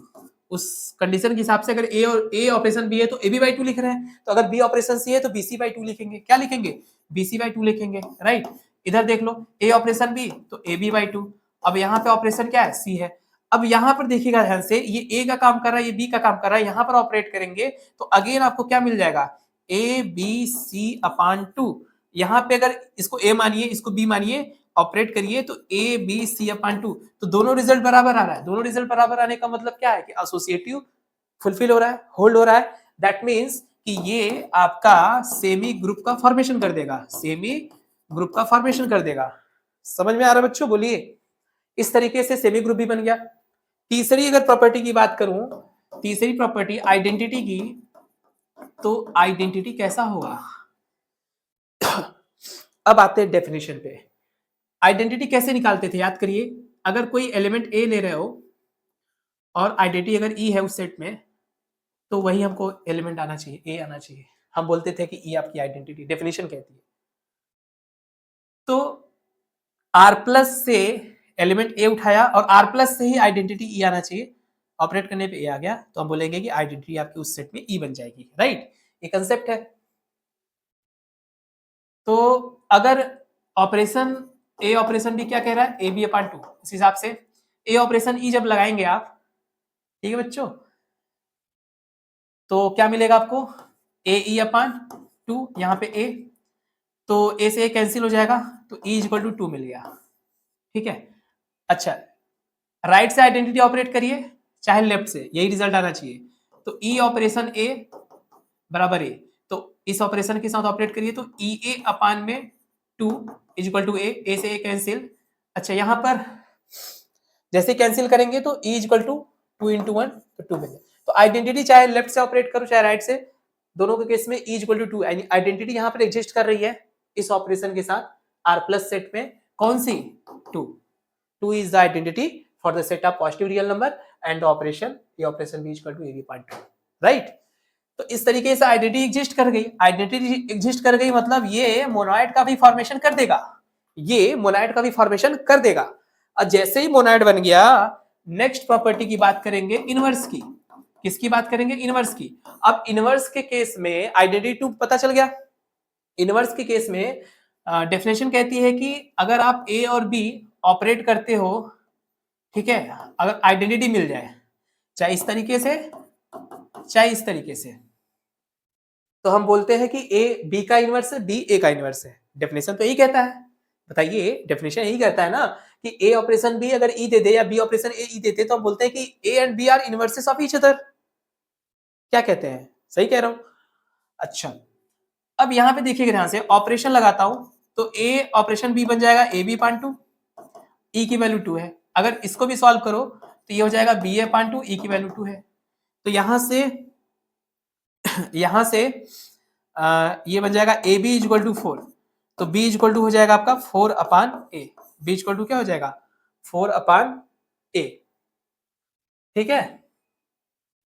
A: उस कंडीशन के हिसाब से अगर ए और ए ऑपरेशन बी है तो ए बी बाई 2 लिख रहे हैं, तो अगर बी ऑपरेशन सी है तो BC बाई 2 लिखेंगे। क्या लिखेंगे? BC बाई 2 लिखेंगे, राइट। इधर देख लो, ए ऑपरेशन बी तो ए बी बाई 2। अब यहाँ पे ऑपरेशन क्या है? सी है। अब यहाँ पर देखिएगा ध्यान से, ये ए का काम कर रहा है, ये बी का काम कर रहा है, यहाँ पर ऑपरेट करेंगे तो अगेन आपको क्या मिल जाएगा? A b c upon 2। यहाँ पे अगर इसको ए मानिए, इसको बी मानिए, ऑपरेट करिए तो ए बी सी अपॉन 2, तो दोनों रिजल्ट बराबर आ रहा है। दोनों रिजल्ट बराबर आने का मतलब क्या है कि एसोसिएटिव फुलफिल हो रहा है, होल्ड हो रहा है। दैट मींस कि ये आपका सेमी ग्रुप का फॉर्मेशन कर देगा, सेमी ग्रुप का फॉर्मेशन कर देगा। समझ में आ रहा है बच्चों? बोलिए। इस तरीके से सेमी ग्रुप भी बन गया। तीसरी अगर प्रॉपर्टी की बात करूं, तीसरी प्रॉपर्टी आइडेंटिटी की, तो आइडेंटिटी कैसा होगा? अब आते हैं डेफिनेशन पे। आइडेंटिटी कैसे निकालते थे याद करिए। अगर कोई एलिमेंट ए ले रहे हो और आइडेंटिटी अगर ई है उस सेट में, तो वही हमको एलिमेंट आना चाहिए, ए आना चाहिए। हम बोलते थे कि ई आपकी आइडेंटिटी, डेफिनेशन कहती है। तो आर प्लस से एलिमेंट ए उठाया और आर प्लस से ही आइडेंटिटी ई आना चाहिए, ऑपरेट करने पे ए आ गया तो हम बोलेंगे कि आइडेंटिटी आपकी उस सेट में ई बन जाएगी, राइट। ये कंसेप्ट है। तो अगर ऑपरेशन ए ऑपरेशन बी क्या कह रहा है? ए बी अपॉन 2, इस हिसाब से ए ऑपरेशन ई जब लगाएंगे आप, ठीक है बच्चों, तो क्या मिलेगा आपको? ए ई अपॉन 2, यहाँ पे ए, तो ए से ए कैंसिल हो जाएगा तो ई इक्वल टू 2 मिल गया, ठीक है। अच्छा, राइट से आइडेंटिटी ऑपरेट करिए चाहे लेफ्ट से, यही रिजल्ट आना चाहिए। तो ई ऑपरेशन ए बराबर ए, तो इस ऑपरेशन के साथ ऑपरेट करिए तो ई ए अपॉन में 2 इज इक्वल टू ए से ए कैंसिल। अच्छा, यहां पर जैसे कैंसिल करेंगे तो e is equal to 2 into 1 तो 2 मिल जाए। तो आइडेंटिटी चाहे लेफ्ट से ऑपरेट करो चाहे राइट से, दोनों के केस में ई इज इक्वल टू 2, यानी आइडेंटिटी यहां पर एग्जिस्ट कर रही है इस ऑपरेशन के साथ आर प्लस सेट में, कौन सी? 2. 2 is the identity for the set of positive real number and the operation A operation B equal to AB upon 2. Right? तो इस तरीके से आइडेंटिटी एग्जिस्ट कर गई। आइडेंटिटी एग्जिस्ट कर गई मतलब ये मोनोइड का भी फॉर्मेशन कर देगा, ये मोनोइड का भी फॉर्मेशन कर देगा। और जैसे ही मोनोइड बन गया, नेक्स्ट प्रॉपर्टी की बात करेंगे इनवर्स की। किसकी बात करेंगे? इनवर्स की। अब इनवर्स के केस में आइडेंटिटी 2 पता चल गया। इनवर्स के केस में डेफिनेशन कहती है कि अगर आप ए और बी ऑपरेट करते हो, ठीक है, अगर आइडेंटिटी मिल जाए, चाहे इस तरीके से चाहे इस तरीके से, तो हम बोलते हैं कि ए बी का इनवर्स है, बी ए का इनवर्स है। डेफिनेशन तो यही कहता है, बताइए, डेफिनेशन यही कहता है ना कि ए ऑपरेशन बी अगर ई दे दे या बी ऑपरेशन ए ई देते तो हम बोलते हैं कि A and B are inverses of each other. क्या कहते हैं? सही कह रहा हूं? अच्छा, अब यहां पे देखिएगा ध्यान से, ऑपरेशन लगाता हूं तो ए ऑपरेशन बी बन जाएगा ए बी पान 2, ई की वैल्यू 2 है। अगर इसको भी सॉल्व करो तो ये हो जाएगा बी ए पान 2, ई की वैल्यू 2 है। तो यहां से ये बन जाएगा ए बी इक्वल टू 4, तो बी इक्वल टू हो जाएगा आपका 4 अपान ए। बी इक्वल टू क्या हो जाएगा? 4 अपान ए, ठीक है,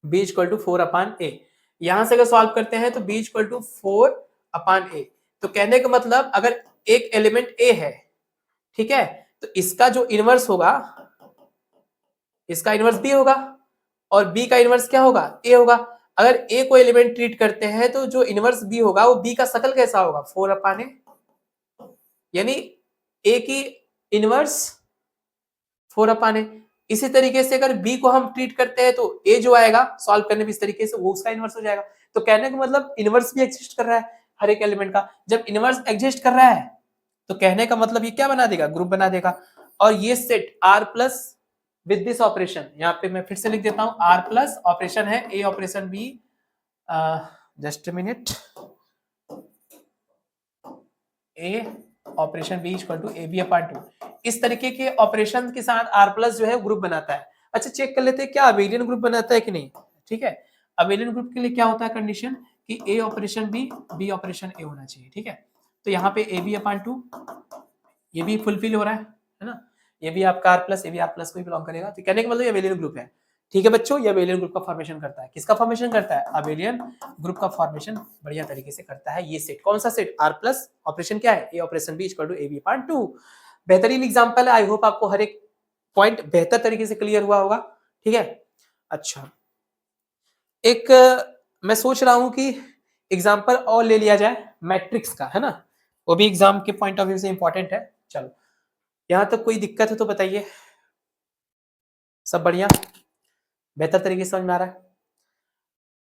A: बी इक्वल टू 4 अपान ए। यहां से अगर सॉल्व करते हैं तो बी इक्वल टू 4 अपान ए। तो कहने का मतलब अगर एक एलिमेंट ए है, ठीक है, तो इसका जो इनवर्स होगा, इसका इनवर्स बी होगा, और बी का इनवर्स क्या होगा? ए होगा। अगर ए को एलिमेंट ट्रीट करते हैं तो जो इनवर्स बी होगा वो बी का शकल कैसा होगा? 4 अपान ए, यानी ए की इनवर्स 4 अपान ए। इसी तरीके से अगर बी को हम ट्रीट करते हैं तो ए जो आएगा सॉल्व करने में इस तरीके से वो उसका इनवर्स हो जाएगा। तो कहने का मतलब इनवर्स भी एग्जिस्ट कर रहा है हर एक एलिमेंट का। जब इनवर्स एग्जिस्ट कर रहा है तो कहने का मतलब ये क्या बना देगा? ग्रुप बना देगा। और ये set R plus with this operation, यहाँ पे मैं फिर से लिख देता हूं, आर प्लस ऑपरेशन है A operation B, just minute, A operation B equal to A B upon 2। इस तरीके के ऑपरेशन के साथ आर प्लस जो है ग्रुप बनाता है। अच्छा, चेक कर लेते हैं क्या अबेलियन ग्रुप बनाता है कि नहीं। ठीक है, अबेलियन ग्रुप के लिए क्या होता है कंडीशन कि ए ऑपरेशन बी ऑपरेशन ए होना चाहिए। ठीक है, तो यहाँ पे ए बी अपान 2 ये भी फुलफिल हो रहा है ना, ये भी आपका आर प्लस, ये भी आर प्लस को ही बिलोंग करेगा। तो कहने का मतलब ये अबेलियन ग्रुप है। ठीक है बच्चों, ये अबेलियन ग्रुप का फॉर्मेशन करता है। किसका फॉर्मेशन करता है? अबेलियन ग्रुप का फॉर्मेशन बढ़िया तरीके से करता है ये सेट। कौन सा सेट? आर प्लस ऑपरेशन क्या है? A operation B equal to A B upon 2। बेहतरीन एग्जांपल है। आई होप आपको हर एक पॉइंट बेहतर तरीके से क्लियर हुआ होगा। ठीक है, अच्छा, एक मैं सोच रहा हूं कि एग्जांपल और ले लिया जाए मैट्रिक्स का, है ना, वो भी एग्जाम के पॉइंट ऑफ व्यू से इंपॉर्टेंट है। चलो, यहां तक कोई दिक्कत है तो बताइए। सब बढ़िया, बेहतर तरीके से समझ में आ रहा है?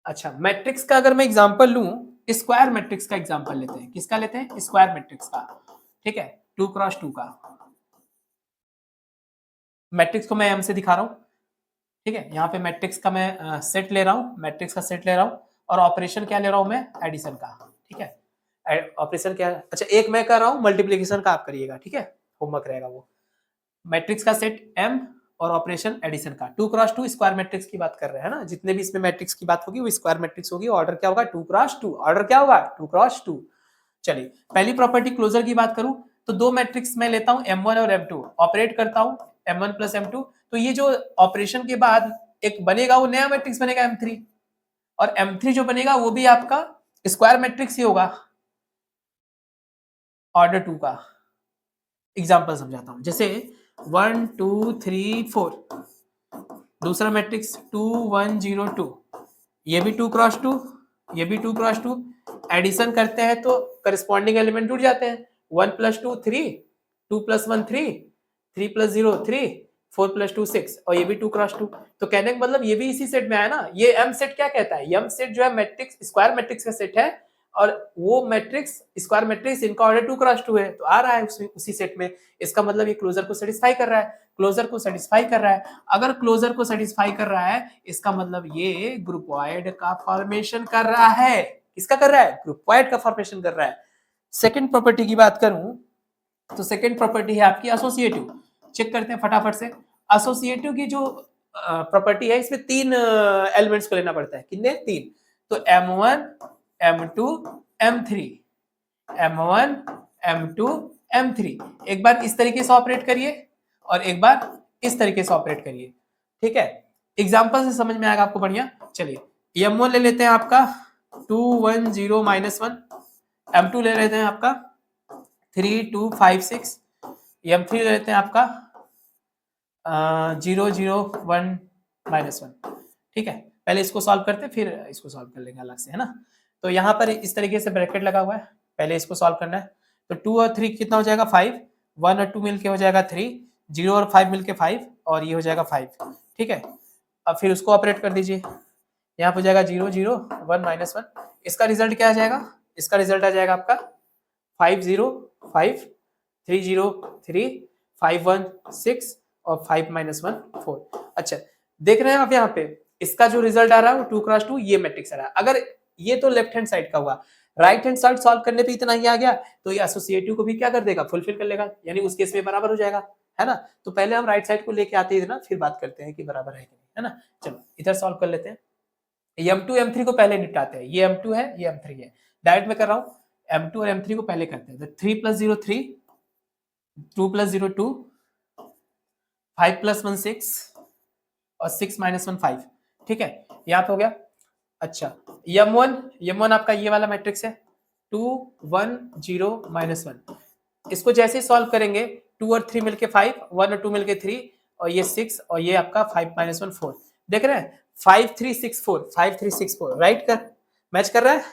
A: अच्छा, मैट्रिक्स का अगर मैं एग्जांपल लूं, स्क्वायर मैट्रिक्स का एग्जांपल लेते हैं। किसका लेते हैं? स्क्वायर मैट्रिक्स का। ठीक है, 2x2 का मैट्रिक्स को मैं एम से दिखा रहा हूं। ठीक है, यहाँ पे मैट्रिक्स का मैं सेट ले रहा हूँ, मैट्रिक्स का सेट ले रहा हूँ, और ऑपरेशन क्या ले रहा हूँ मैं? एडिशन का। ठीक है, ऑपरेशन क्या? अच्छा, एक मैं कर रहा हूँ, मल्टीप्लीकेशन का आप करिएगा। ठीक है, होमवर्क रहेगा वो। मैट्रिक्स का सेट एम और ऑपरेशन एडिशन का। 2x2 स्क्वायर मैट्रिक्स की बात कर रहे हैं ना, जितने भी इसमें मैट्रिक्स की बात होगी वो स्क्वायर मैट्रिक्स होगी। ऑर्डर क्या होगा? 2x2। ऑर्डर क्या होगा? 2x2। चलिए, पहली प्रॉपर्टी क्लोजर की बात करूं तो दो मैट्रिक्स मैं लेता हूं m1 और m2, ऑपरेट करता हूं m1 प्लस m2, तो ये जो ऑपरेशन के बाद एक बनेगा वो नया मैट्रिक्स बनेगा m3, और m3 जो बनेगा वो भी आपका स्क्वायर मैट्रिक्स ही होगा ऑर्डर 2 का। एग्जांपल समझाता हूं, जैसे 1 2 3 4, दूसरा मैट्रिक्स 2 1 0 2, ये भी 2x2, ये भी 2x2। एडिशन करते हैं तो करस्पॉन्डिंग एलिमेंट जुड़ जाते हैं। 1 + 2 3, 2 + 1 3, 3 + 0 3, 4 + 2 6, और ये भी 2x2। तो कहने का मतलब ये भी इसी सेट में आया ना। ये एम सेट क्या कहता है? एम सेट जो है मैट्रिक्स स्क्वायर मैट्रिक्स का सेट है, और वो मैट्रिक्स स्क्वायर मैट्रिक्स इनका ऑर्डर 2x2 है, तो आ रहा है उसी सेट में। इसका मतलब ये क्लोजर को सेटिस्फाई कर रहा है, क्लोजर को सेटिस्फाई कर रहा है। अगर क्लोजर को सेटिस्फाई कर रहा है, इसका मतलब ये ग्रुपॉइड का फॉर्मेशन कर रहा है। किसका कर रहा है? ग्रुपॉइड का फॉर्मेशन कर रहा है। सेकंड प्रॉपर्टी की बात करूं तो सेकंड प्रॉपर्टी है आपकी एसोसिएटिव। चेक करते हैं फटाफट से। एसोसिएटिव की जो प्रॉपर्टी है, इसमें 3 एलिमेंट्स को लेना पड़ता है। कितने? 3। तो m1 m2 m3, m1 m2 M3, एक बार इस तरीके से ऑपरेट करिए और एक बार इस तरीके से ऑपरेट करिए, ठीक है। एग्जांपल से समझ में आएगा आपको बढ़िया। चलिए M1 ले लेते हैं आपका 2 1 0 -1, M2 ले लेते हैं आपका 3 2 5 6, M3 ले लेते हैं आपका 0 0 1 -1, ठीक है। पहले इसको सॉल्व करते हैं फिर इसको सॉल्व कर लेंगे अलग से, है ना। तो यहाँ पर इस तरीके से ब्रैकेट लगा हुआ है, पहले इसको सॉल्व करना है। तो 2 और 3 कितना हो जाएगा 5, 1 और 2 मिलके हो जाएगा 3, 0 और 5 मिलके 5 और ये हो जाएगा 5, ठीक है। अब फिर उसको ऑपरेट कर दीजिए, यहाँ पे हो जाएगा 0 0 1 -1, इसका रिजल्ट क्या आ जाएगा, इसका रिजल्ट आ जाएगा आपका 5 0 5 3 0 3 5 1 6 और 5 -1 4। अच्छा देख रहे हैं आप यहाँ पे इसका जो रिजल्ट आ रहा है वो 2 क्रॉस 2 ये मैट्रिक्स आ रहा है। अगर ये तो लेफ्ट हैंड साइड का हुआ, राइट हैंड साइड सॉल्व करने पे इतना ही आ गया तो ये एसोसिएटिव को भी क्या कर देगा, फुलफिल कर लेगा, यानी उस केस में बराबर हो जाएगा, है ना। तो पहले हम राइट साइड को लेके आते हैं ना, फिर बात करते हैं कि बराबर है कि नहीं, है ना। चलो इधर सॉल्व कर लेते हैं। M2 M3 को पहले निपटाते हैं, ये M2 है ये M3 है, डायरेक्ट में कर रहा हूँ। M2 और M3 को पहले करते हैं। 3 + 0 3, 2 + 0 2, 5 + 1 6 और 6 - 1 5, ठीक है। यहाँ पे हो गया। अच्छा M1 आपका ये वाला मैट्रिक्स है 2 1 0 -1, इसको जैसे ही सॉल्व करेंगे 2 और 3 मिलके 5, 1 और 2 मिलके 3 और ये 6 और ये आपका 5 - 1 4, देख रहे हैं 5 3 6 4 5 3 6 4, राइट कर मैच कर रहा है,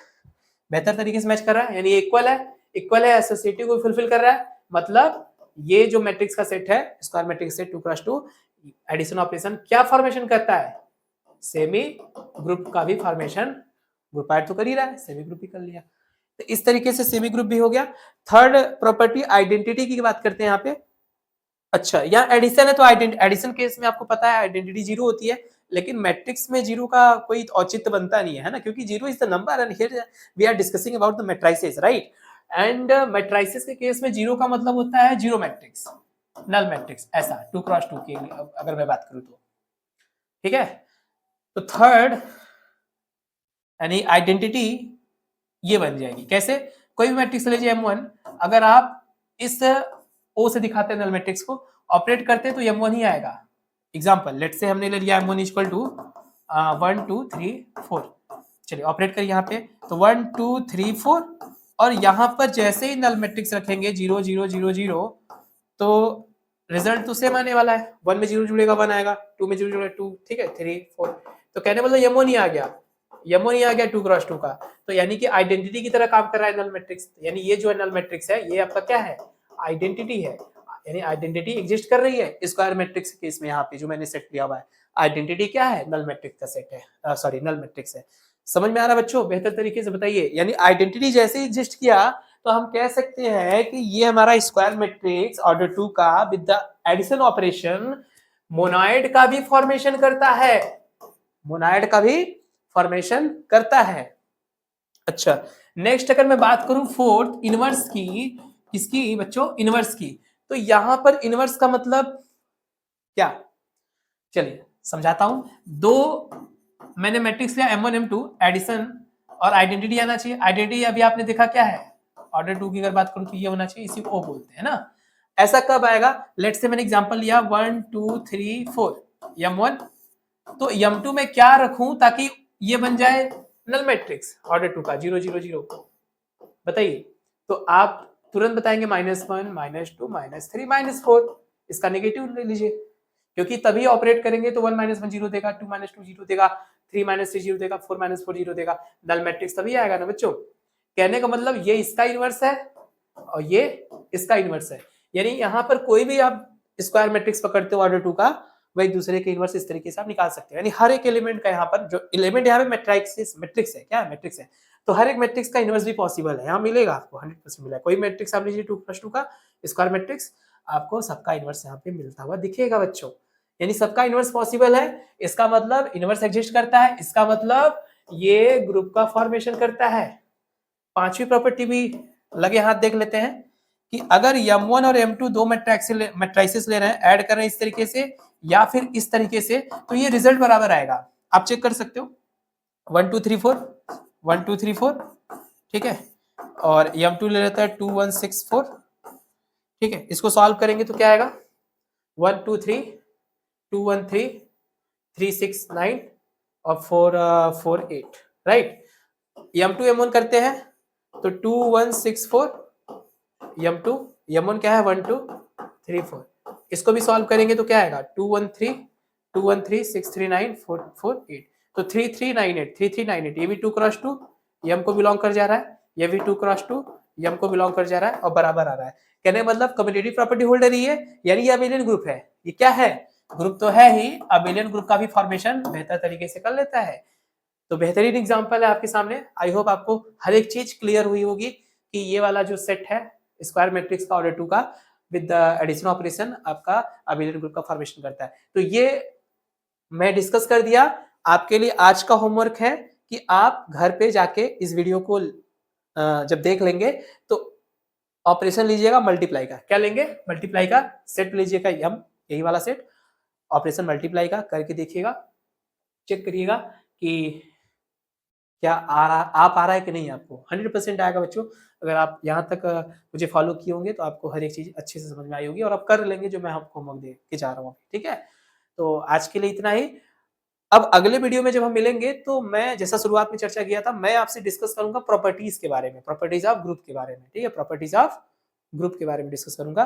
A: बेहतर तरीके से मैच कर रहा है, यानी इक्वल है एसोसिएटिव को फुलफिल कर रहा है। मतलब ये जो मैट्रिक्स का सेट है square matrix set 2 cross 2 addition operation क्या फॉर्मेशन करता है, सेमी ग्रुप का भी फॉर्मेशन, ग्रुप ऐड तो कर ही रहा है, सेमी ग्रुप भी कर लिया। तो इस तरीके से सेमी ग्रुप भी हो गया। थर्ड प्रॉपर्टी आइडेंटिटी की बात करते हैं यहाँ पे। अच्छा यहाँ एडिशन है तो एडिशन केस में आपको पता है आइडेंटिटी 0 होती है, लेकिन मैट्रिक्स में 0 का कोई औचित्य बनता नहीं है ना, क्योंकि 0 is the number and here we are discussing about the matrices, right. And matrices के केस में 0 का मतलब होता है जीरो मैट्रिक्स, नल मैट्रिक्स, ऐसा 2 क्रॉस 2 की अगर मैं बात करूं तो, ठीक है। तो थर्ड यानी आइडेंटिटी ये बन जाएगी कैसे, कोई भी मैट्रिक्स ले लीजिए M1, अगर आप इस O से दिखाते हैं नल मैट्रिक्स को, ऑपरेट करते हैं तो M1 ही आएगा। एग्जांपल लेट्स से हमने ले लिया M1 = 1 2 3 4, चलिए ऑपरेट करिए यहाँ पे, तो 1 2 3 4 और यहाँ पर जैसे ही नल मैट्रिक्स रखेंगे 0 0 0 0 तो रिजल्ट तो सेम आने वाला है, 1 में 0 जुड़ेगा 1 आएगा, 2 में 0 जुड़ेगा 2, ठीक है 3 4, तो कहने मतलब M1 ही आ गया, M1 ही आ गया 2 क्रॉस 2 का। तो यानी कि आइडेंटिटी की तरह काम कर रहा है नल मैट्रिक्स, यानी ये जो नल मैट्रिक्स है ये आपका क्या है, आइडेंटिटी है, यानी आइडेंटिटी एग्जिस्ट कर रही है स्क्वायर मैट्रिक्स के केस में। यहाँ पे जो मैंने सेट लिया हुआ है आइडेंटिटी क्या है, नल मैट्रिक्स का सेट है, सॉरी नल मैट्रिक्स है। समझ में आ रहा है बच्चों, बेहतर तरीके से बताइए। यानी आइडेंटिटी जैसे एग्जिस्ट किया तो हम कह सकते हैं कि ये हमारा स्क्वायर मैट्रिक्स ऑर्डर 2 का विद द एडिशन ऑपरेशन मोनॉइड का भी फॉर्मेशन करता है, मोनॉइड का भी फॉर्मेशन करता है। अच्छा नेक्स्ट अगर मैं बात करूं फोर्थ इनवर्स की, किसकी बच्चों, इनवर्स की, तो यहां पर इनवर्स का मतलब क्या, चलिए समझाता हूं। दो मैंने मैट्रिक्स लिया M1 M2, एडिशन और आइडेंटिटी आना चाहिए। आइडेंटिटी अभी आपने देखा क्या है, ऑर्डर 2 की अगर बात करूं तो ये होना चाहिए, इसी को O बोलते हैं ना। ऐसा कब आएगा, लेट्स से मैंने एग्जांपल लिया 1 2 3 4 M1, तो M2 में क्या रखूं ताकि ये बन जाए नल मैट्रिक्स ऑर्डर 2 का 0 0 0, बताइए। तो आप तुरंत बताएंगे -1 -2 -3 -4, इसका नेगेटिव ले लीजिए, क्योंकि तभी ऑपरेट करेंगे तो 1 -1 0 देगा, 2 -2 0 देगा, 3 -3 0 देगा, 4 -4 0 देगा, नल मैट्रिक्स तभी आएगा ना बच्चों। कहने का मतलब ये इसका इनवर्स है और ये इसका इनवर्स है, यानी यहाँ पर कोई भी आप स्क्वायर मैट्रिक्स पकड़ते हो ऑर्डर 2 का, वही दूसरे के इनवर्स इस तरीके से आप निकाल सकते हो। यानी हर एक एलिमेंट का यहाँ पर जो एलिमेंट यहाँ पे मैट्रिक्स है, क्या है मैट्रिक्स है, तो हर एक मैट्रिक्स का इनवर्स भी पॉसिबल है, यहाँ मिलेगा आपको 100% मिलेगा। कोई मैट्रिक्स आप लीजिए 2 + 2 का स्क्वायर मैट्रिक्स, आपको सबका इनवर्स यहाँ पे मिलता हुआ दिखेगा बच्चों, यानी सबका इनवर्स पॉसिबल है, इसका मतलब इनवर्स एग्जिस्ट करता है, इसका मतलब ये ग्रुप का फॉर्मेशन करता है। पांचवी प्रॉपर्टी भी लगे हाथ देख लेते हैं कि अगर M1 और M2 दो मैट्रिसेस ले रहे हैं, ऐड कर रहे हैं इस तरीके से या फिर इस तरीके से, तो ये रिजल्ट बराबर आएगा, आप चेक कर सकते हो 1 2 3 4 1 2 3 4, ठीक है। और M2 ले लेता है 2 1 6 4, ठीक है, इसको सॉल्व करेंगे तो क्या आएगा 1 2 3 2 1 3 3 6 9 और 4 4 8 राइट। m2 m1 करते हैं तो 2 1 6 4 m2 m1 क्या है 1 2 3 4। इसको भी सॉल्व करेंगे तो क्या आएगा 2 1 3 2 1 3 6 3 9 4 4 8 तो 3 3 9 8 3 3 9 8 ये भी 2 क्रॉस 2 m को बिलोंग कर जा रहा है, ये भी 2 क्रॉस 2 m को बिलोंग कर जा रहा है और बराबर आ रहा है। कहने का मतलब कम्युनिटी प्रॉपर्टी होल्डर ही है, यानी ये अबेलियन ग्रुप है। ये क्या है ग्रुप तो है ही, अबेलियन ग्रुप का भी फॉर्मेशन बेहतर तरीके से कर लेता है। तो बेहतरीन एग्जांपल है आपके सामने। आई होप आपको हर एक चीज क्लियर हुई होगी कि ये वाला जो सेट है स्क्वायर मैट्रिक्स का ऑर्डर 2 का विद द एडिशन ऑपरेशन आपका अबेलियन ग्रुप का फॉर्मेशन करता है। तो ये मैं डिस्कस कर दिया। आपके लिए आज का होमवर्क है कि आप घर पे जाके इस वीडियो को जब देख लेंगे तो ऑपरेशन लीजिएगा मल्टीप्लाई का। क्या लेंगे मल्टीप्लाई का सेट लीजिएगा m, यही वाला सेट ऑपरेशन मल्टीप्लाई का करके देखिएगा, चेक करिएगा कि क्या आ पा रहा है कि नहीं। आपको 100% आएगा बच्चों। अगर आप यहाँ तक मुझे फॉलो किए होंगे तो आपको हर एक चीज अच्छे से समझ में आई होगी और आप कर लेंगे जो मैं आपको होमवर्क दे के जा रहा हूँ। ठीक है, तो आज के लिए इतना ही। अब अगले वीडियो में जब हम मिलेंगे तो मैं जैसा शुरुआत में चर्चा किया था, मैं आपसे डिस्कस करूंगा प्रॉपर्टीज के बारे में, प्रॉपर्टीज ऑफ ग्रुप के बारे में। ठीक है, प्रॉपर्टीज ऑफ ग्रुप के बारे में डिस्कस करूंगा।